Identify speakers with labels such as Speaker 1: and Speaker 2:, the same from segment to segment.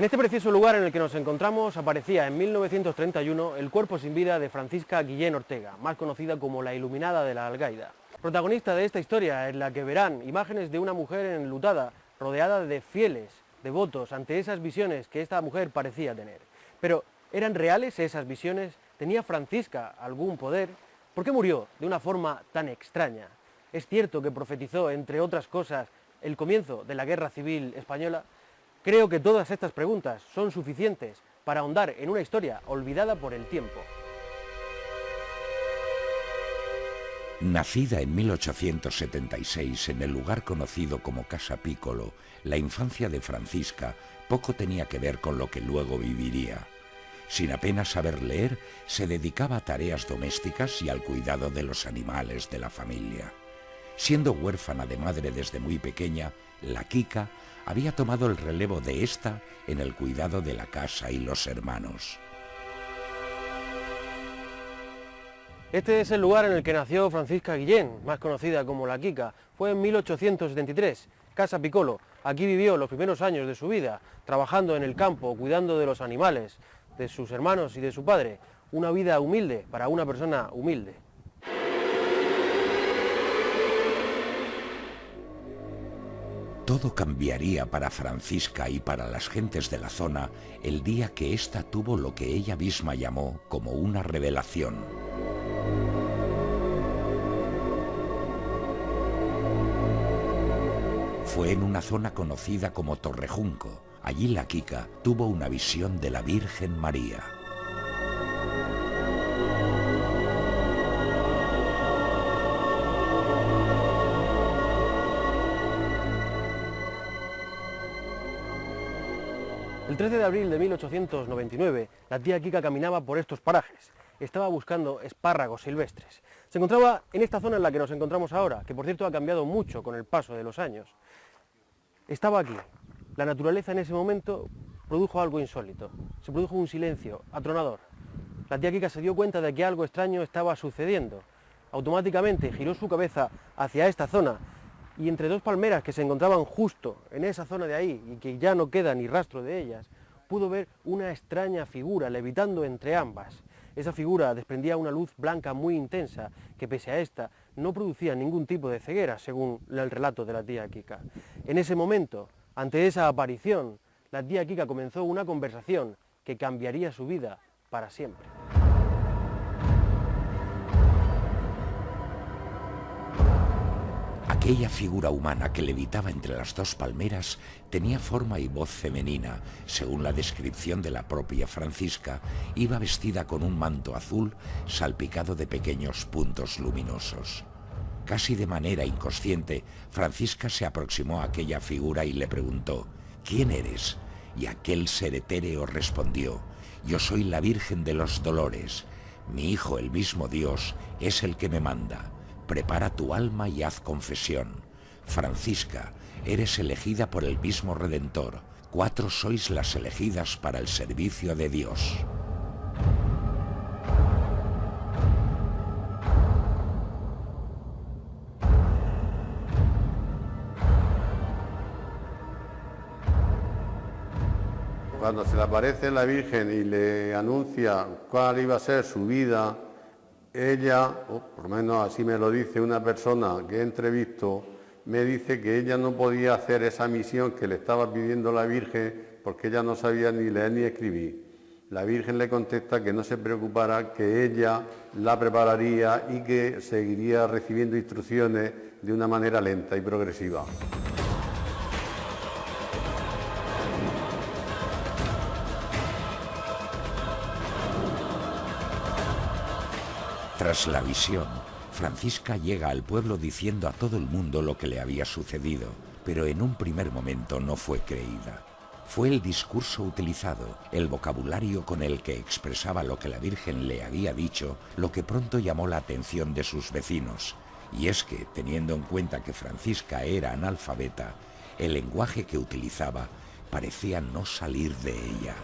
Speaker 1: En este precioso lugar en el que nos encontramos aparecía en 1931 el cuerpo sin vida de Francisca Guillén Ortega, más conocida como la Iluminada de la Algaida. Protagonista de esta historia, en la que verán imágenes de una mujer enlutada, rodeada de fieles, devotos, ante esas visiones que esta mujer parecía tener. Pero, ¿eran reales esas visiones? ¿Tenía Francisca algún poder? ¿Por qué murió de una forma tan extraña? ¿Es cierto que profetizó, entre otras cosas, el comienzo de la Guerra Civil Española? Creo que todas estas preguntas son suficientes para ahondar en una historia olvidada por el tiempo.
Speaker 2: Nacida en 1876 en el lugar conocido como Casa Piccolo, la infancia de Francisca poco tenía que ver con lo que luego viviría. Sin apenas saber leer, se dedicaba a tareas domésticas y al cuidado de los animales de la familia. Siendo huérfana de madre desde muy pequeña, la Kika había tomado el relevo de esta en el cuidado de la casa y los hermanos.
Speaker 1: Este es el lugar en el que nació Francisca Guillén, más conocida como la Kika. Fue en 1873, Casa Piccolo. Aquí vivió los primeros años de su vida, trabajando en el campo, cuidando de los animales, de sus hermanos y de su padre. Una vida humilde para una persona humilde.
Speaker 2: Todo cambiaría para Francisca y para las gentes de la zona el día que ésta tuvo lo que ella misma llamó como una revelación. Fue en una zona conocida como Torrejunco. Allí la Kika tuvo una visión de la Virgen María.
Speaker 1: El 13 de abril de 1899, la tía Kika caminaba por estos parajes. Estaba buscando espárragos silvestres. Se encontraba en esta zona en la que nos encontramos ahora, que por cierto ha cambiado mucho con el paso de los años. Estaba aquí. La naturaleza en ese momento produjo algo insólito. Se produjo un silencio atronador. La tía Kika se dio cuenta de que algo extraño estaba sucediendo. Automáticamente giró su cabeza hacia esta zona y entre dos palmeras que se encontraban justo en esa zona de ahí y que ya no queda ni rastro de ellas, pudo ver una extraña figura levitando entre ambas. Esa figura desprendía una luz blanca muy intensa que, pese a esta, no producía ningún tipo de ceguera, según el relato de la tía Kika. En ese momento, ante esa aparición, la tía Kika comenzó una conversación que cambiaría su vida para siempre.
Speaker 2: Aquella figura humana que levitaba entre las dos palmeras tenía forma y voz femenina. Según la descripción de la propia Francisca, iba vestida con un manto azul salpicado de pequeños puntos luminosos. Casi de manera inconsciente, Francisca se aproximó a aquella figura y le preguntó: ¿quién eres? Y aquel ser etéreo respondió: yo soy la Virgen de los Dolores. Mi hijo, el mismo Dios, es el que me manda. Prepara tu alma y haz confesión. Francisca, eres elegida por el mismo Redentor. 4 sois las elegidas para el servicio de Dios.
Speaker 3: Cuando se le aparece la Virgen y le anuncia cuál iba a ser su vida, ella, o por lo menos así me lo dice una persona que he entrevisto, me dice que ella no podía hacer esa misión que le estaba pidiendo la Virgen porque ella no sabía ni leer ni escribir. La Virgen le contesta que no se preocupara, que ella la prepararía y que seguiría recibiendo instrucciones de una manera lenta y progresiva.
Speaker 2: Tras la visión, Francisca llega al pueblo diciendo a todo el mundo lo que le había sucedido, pero en un primer momento no fue creída. Fue el discurso utilizado, el vocabulario con el que expresaba lo que la Virgen le había dicho, lo que pronto llamó la atención de sus vecinos. Y es que, teniendo en cuenta que Francisca era analfabeta, el lenguaje que utilizaba parecía no salir de ella.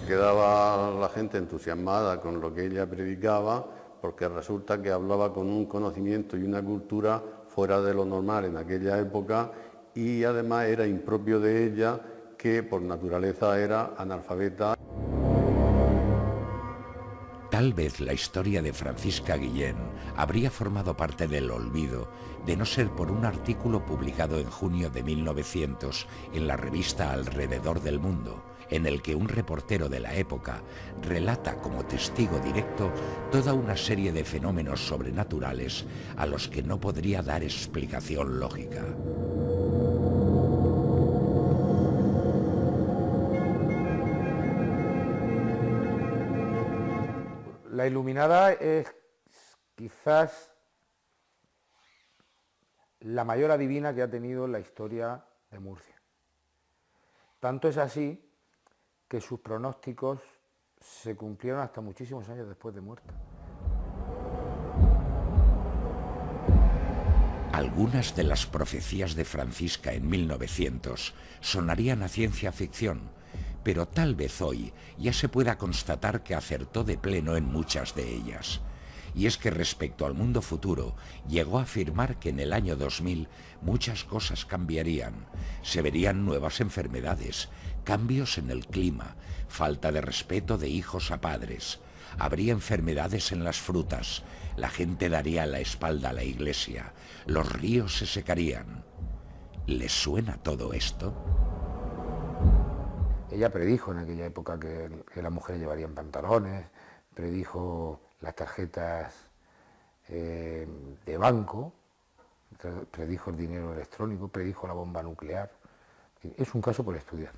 Speaker 3: Quedaba la gente entusiasmada con lo que ella predicaba, porque resulta que hablaba con un conocimiento y una cultura fuera de lo normal en aquella época, y además era impropio de ella, que por naturaleza era analfabeta.
Speaker 2: Tal vez la historia de Francisca Guillén habría formado parte del olvido de no ser por un artículo publicado en junio de 1900 en la revista Alrededor del Mundo, en el que un reportero de la época relata como testigo directo toda una serie de fenómenos sobrenaturales a los que no podría dar explicación lógica.
Speaker 4: La Iluminada es quizás la mayor adivina que ha tenido la historia de Murcia. Tanto es así que sus pronósticos se cumplieron hasta muchísimos años después de muerta.
Speaker 2: Algunas de las profecías de Francisca en 1900 sonarían a ciencia ficción, pero tal vez hoy ya se pueda constatar que acertó de pleno en muchas de ellas. Y es que respecto al mundo futuro, llegó a afirmar que en el año 2000 muchas cosas cambiarían. Se verían nuevas enfermedades, cambios en el clima, falta de respeto de hijos a padres. Habría enfermedades en las frutas, la gente daría la espalda a la iglesia, los ríos se secarían. ¿Les suena todo esto?
Speaker 4: Ella predijo en aquella época que las mujeres llevarían pantalones, predijo las tarjetas de banco, predijo el dinero electrónico, predijo la bomba nuclear. Es un caso por estudiar.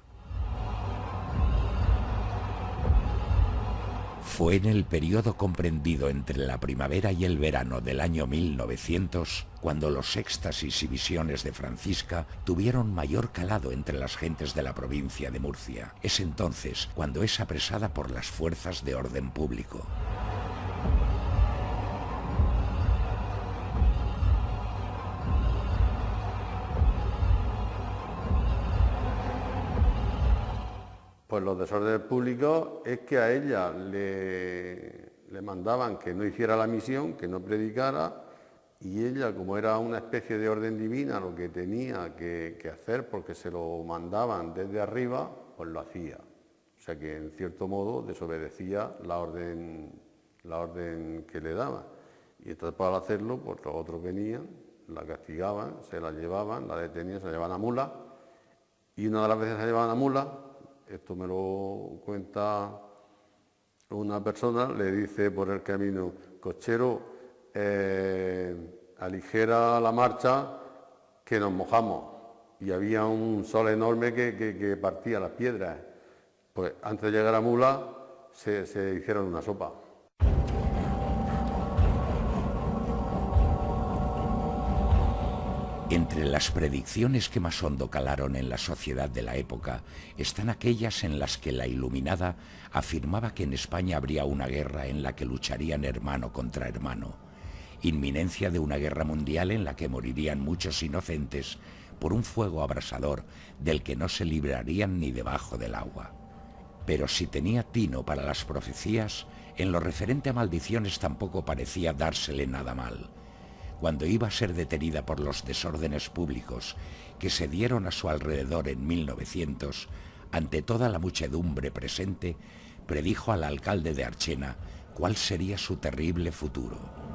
Speaker 2: Fue en el periodo comprendido entre la primavera y el verano del año 1900 cuando los éxtasis y visiones de Francisca tuvieron mayor calado entre las gentes de la provincia de Murcia. Es entonces cuando es apresada por las fuerzas de orden público.
Speaker 3: Pues los desórdenes públicos es que a ella le mandaban que no hiciera la misión, que no predicara, y ella, como era una especie de orden divina, lo que tenía que hacer, porque se lo mandaban desde arriba, pues lo hacía. O sea que en cierto modo desobedecía la orden que le daban. Y entonces para hacerlo, pues los otros venían, la castigaban, se la llevaban, la detenían, se la llevaban a mula, y una de las veces se la llevaban a mula, esto me lo cuenta una persona, le dice por el camino: cochero, aligera la marcha que nos mojamos. Y había un sol enorme que partía las piedras. Pues antes de llegar a mula se hicieron una sopa.
Speaker 2: Entre las predicciones que más hondo calaron en la sociedad de la época están aquellas en las que la Iluminada afirmaba que en España habría una guerra en la que lucharían hermano contra hermano, inminencia de una guerra mundial en la que morirían muchos inocentes por un fuego abrasador del que no se librarían ni debajo del agua. Pero si tenía tino para las profecías, en lo referente a maldiciones tampoco parecía dársele nada mal. Cuando iba a ser detenida por los desórdenes públicos que se dieron a su alrededor en 1900, ante toda la muchedumbre presente, predijo al alcalde de Archena cuál sería su terrible futuro.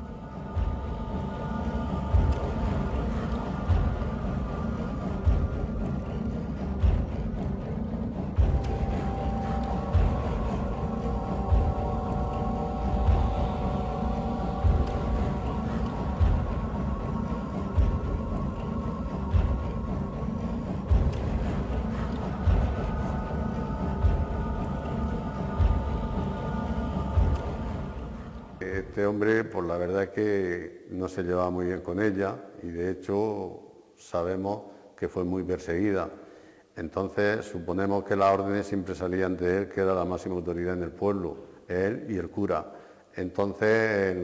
Speaker 3: Este hombre, pues la verdad es que no se llevaba muy bien con ella y de hecho sabemos que fue muy perseguida. Entonces suponemos que las órdenes siempre salían de él, que era la máxima autoridad en el pueblo, él y el cura. Entonces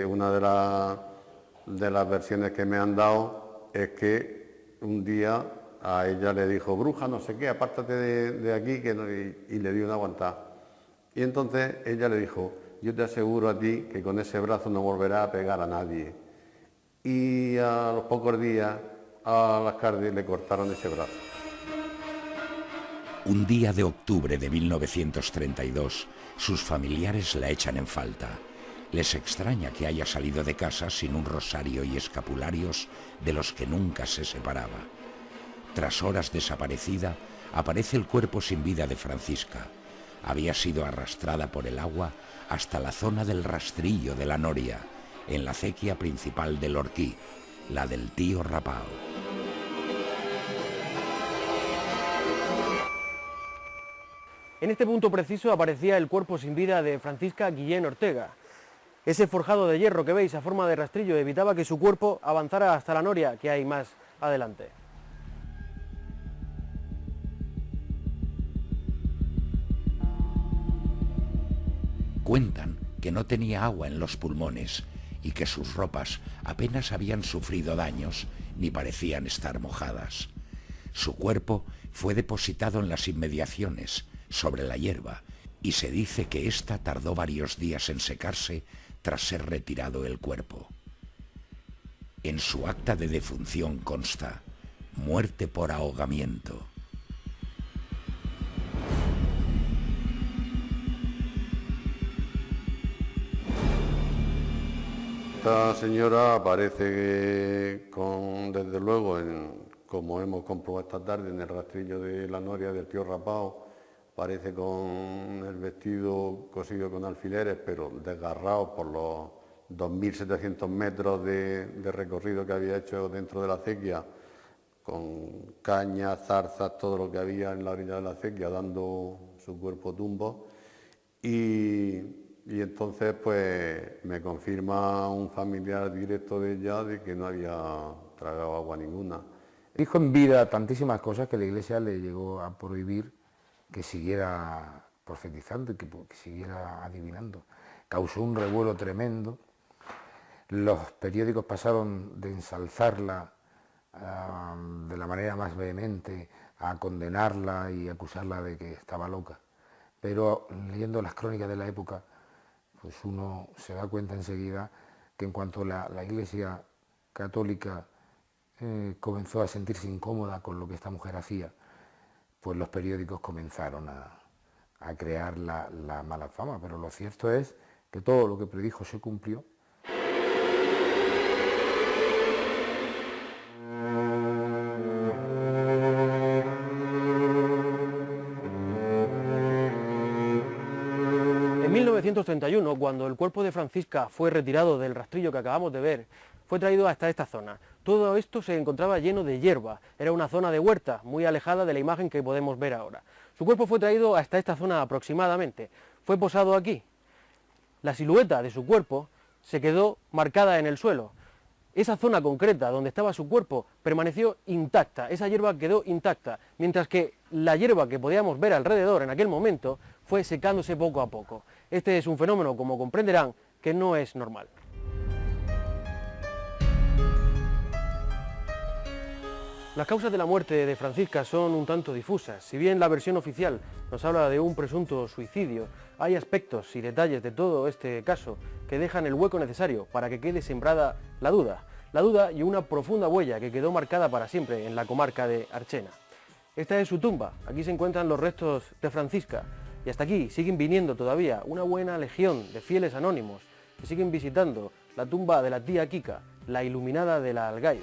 Speaker 3: una de las versiones que me han dado es que un día a ella le dijo, bruja, no sé qué, apártate de aquí, que no, y le dio una aguantada. Y entonces ella le dijo, yo te aseguro a ti que con ese brazo no volverá a pegar a nadie. Y a los pocos días a Lascardi le cortaron ese brazo.
Speaker 2: Un día de octubre de 1932, sus familiares la echan en falta. Les extraña que haya salido de casa sin un rosario y escapularios de los que nunca se separaba. Tras horas desaparecida, aparece el cuerpo sin vida de Francisca. Había sido arrastrada por el agua hasta la zona del rastrillo de la Noria, en la acequia principal del Orquí, la del tío Rapao.
Speaker 1: En este punto preciso aparecía el cuerpo sin vida de Francisca Guillén Ortega. Ese forjado de hierro que veis a forma de rastrillo evitaba que su cuerpo avanzara hasta la Noria, que hay más adelante.
Speaker 2: Cuentan que no tenía agua en los pulmones y que sus ropas apenas habían sufrido daños ni parecían estar mojadas. Su cuerpo fue depositado en las inmediaciones, sobre la hierba, y se dice que ésta tardó varios días en secarse tras ser retirado el cuerpo. En su acta de defunción consta muerte por ahogamiento.
Speaker 3: Esta señora aparece desde luego, como hemos comprobado esta tarde, en el rastrillo de la Noria del tío Rapao. Aparece con el vestido cosido con alfileres, pero desgarrado por los 2.700 metros de recorrido que había hecho dentro de la acequia, con cañas, zarzas, todo lo que había en la orilla de la acequia, dando su cuerpo tumbo. Y entonces pues me confirma un familiar directo de ella de que no había tragado agua ninguna.
Speaker 4: Dijo en vida tantísimas cosas que la Iglesia le llegó a prohibir que siguiera profetizando y que siguiera adivinando. Causó un revuelo tremendo. Los periódicos pasaron de ensalzarla de la manera más vehemente a condenarla y acusarla de que estaba loca. Pero leyendo las crónicas de la época, pues uno se da cuenta enseguida que en cuanto la Iglesia católica comenzó a sentirse incómoda con lo que esta mujer hacía, pues los periódicos comenzaron a crear la mala fama. Pero lo cierto es que todo lo que predijo se cumplió.
Speaker 1: En 1931, cuando el cuerpo de Francisca fue retirado del rastrillo que acabamos de ver, fue traído hasta esta zona. Todo esto se encontraba lleno de hierba, era una zona de huerta, muy alejada de la imagen que podemos ver ahora. Su cuerpo fue traído hasta esta zona aproximadamente, fue posado aquí. La silueta de su cuerpo se quedó marcada en el suelo. Esa zona concreta donde estaba su cuerpo permaneció intacta, esa hierba quedó intacta, mientras que la hierba que podíamos ver alrededor en aquel momento fue secándose poco a poco. Este es un fenómeno, como comprenderán, que no es normal. Las causas de la muerte de Francisca son un tanto difusas. Si bien la versión oficial nos habla de un presunto suicidio, hay aspectos y detalles de todo este caso que dejan el hueco necesario para que quede sembrada la duda y una profunda huella que quedó marcada para siempre en la comarca de Archena. Esta es su tumba, aquí se encuentran los restos de Francisca y hasta aquí siguen viniendo todavía una buena legión de fieles anónimos que siguen visitando la tumba de la tía Quica, la iluminada de la Algaida.